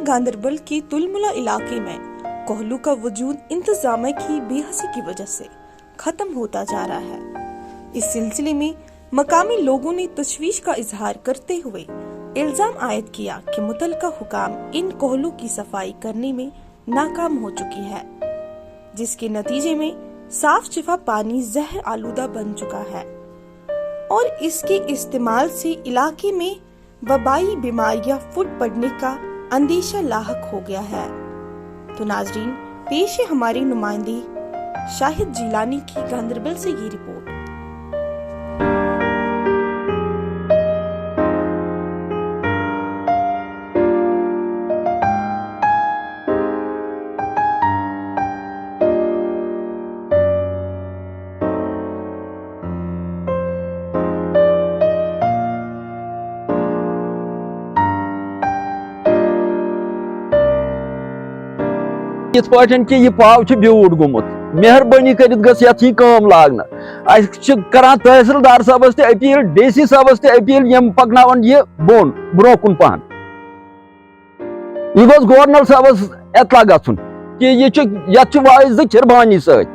गांदरबल के तुलमुला इलाके में कोहलू का वजूद इंतजामिया की बेहसी की वजह से खत्म होता जा रहा है। इस सिलसिले में मकामी लोगों ने तशवीश का इजहार करते हुए इल्जाम आयद किया कि मुतलका हुकाम इन कोहलों की सफाई करने में नाकाम हो चुकी है, जिसके नतीजे में साफ शिफा पानी जहर आलूदा बन चुका है और इसके इस्तेमाल से इलाके में वबाई बीमारियां फुट पड़ने का अंदेशा लाहक हो गया है। तो नाजरीन, पेश है हमारी नुमाइंदी शाहिद जिलानी की गांदरबल से ये रिपोर्ट। इस पार्टन कि यह पाव ब्यूट गुमुत मेहरबानी कर गई काम लागना करान तहसीलदार साहबस ते अपील, डीसी साहबस ते अपील, यम पकनावन यह बोन ब्रो कुन पहन यह गोस गवर्नर साहबस एतला गछुन कि यह वाइज चिरबानी सत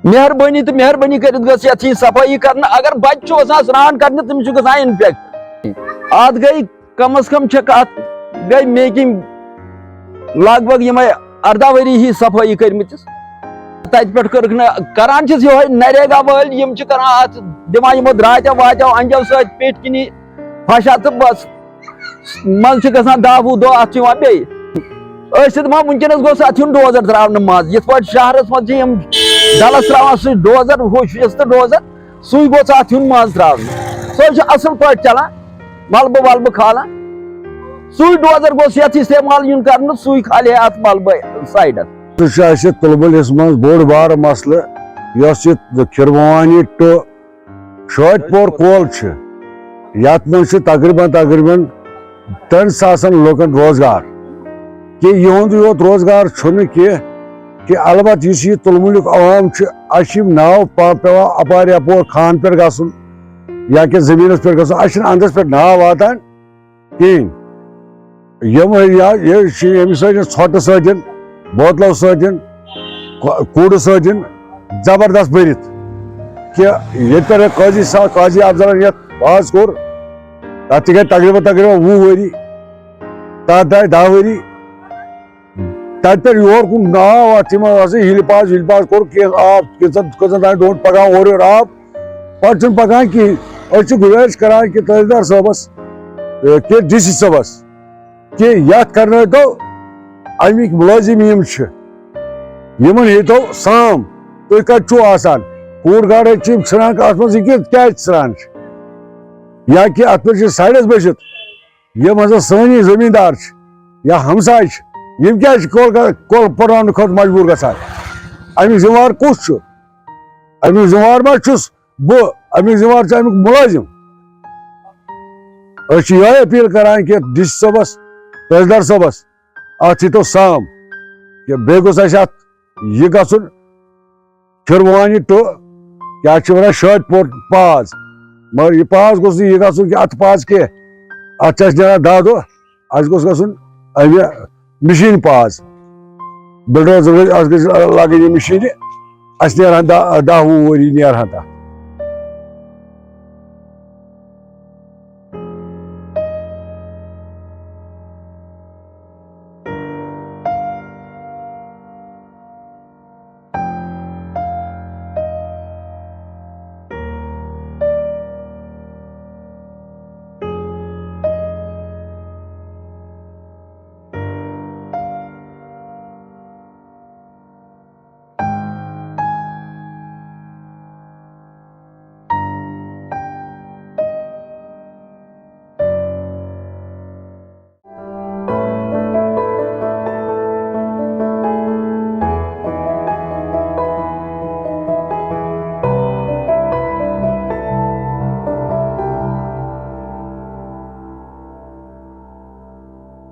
मेहरबानी तो मेहरबानी कर गई सफाई कर। अगर बच्चे स्नान कर तमिस गसान इन्फेक्ट अत गई कम अज कम गई मेकिंग लगभग यम 18 वरी ही सफाई करमतिस तत पे करान ये नरेगा वाल दिमा द्रात वात्या अंजो सत पेट किनी फशा तो बस मज ग 10-20 दह अत बे दपा वनकस गोस अत डोजर त्रा मज ये पे शहरस मज डलस त्रा सह डोजर हुश तो डोजर सू गोस अत मज त्रा सह असल पे चलान मलबह वलबह खालान सू डोजर गोस ये इस्तेमाल यून कर सू खाले अत मलबह साइडस तुलमुलिस मज बोड़ बार मसल खिरवानी टू शादपोर कोल यथ मज तकरीबन 10,000 लोकन रोजगार कि यहुंद योत रोजगार कि अलबत् यह तुलमुलिक अवाम नाव पे अपार यपोर खान पे गसन या कि जमीन पे गसन अंदस पे नाव वातान कहें ोट सजन बोतलों सजन कूड़ सजन जबरदस्त भरित कि ये काजी अफजल ये पास कोर तक गई तकरीबन 20 वरी तथ आए 10 वरी तत पे योर कुन नाव तम हिल पास कोर आब कन डोट पकान और आब पे पकान कहें गुजारिश करान कि तहसीलदार साहबस कि डीसी साहबस कि यथ कर तो अमिक मुलाजिम हेतो साम तुम कतो कूड़ गाड़ ान अत क्या ान या कि अत पे साइडस बचित यम हसा सानी जमींदार या हमसाय यम क्या कल पढ़ाने खुद मजबूर गसान अमिक जिम्मेवार कुस अमिक जिम्मेवार मा बह अमिक जिम्मेवार अमिक मुलाजिम यह अपील करान कि डीसी साहबस तहसीलदार साहबस अत तो साम कि बे गोस यह गसन खिरवानी टू क्या वन शादपोर पाज मगर यह पाज गोस यह गसन कि अत पाज कह अत नान 10 दह अस गोस गसन मशीन पाज बुलडोजर लगे मशीन अस 10-20 वरी नेरहान तथ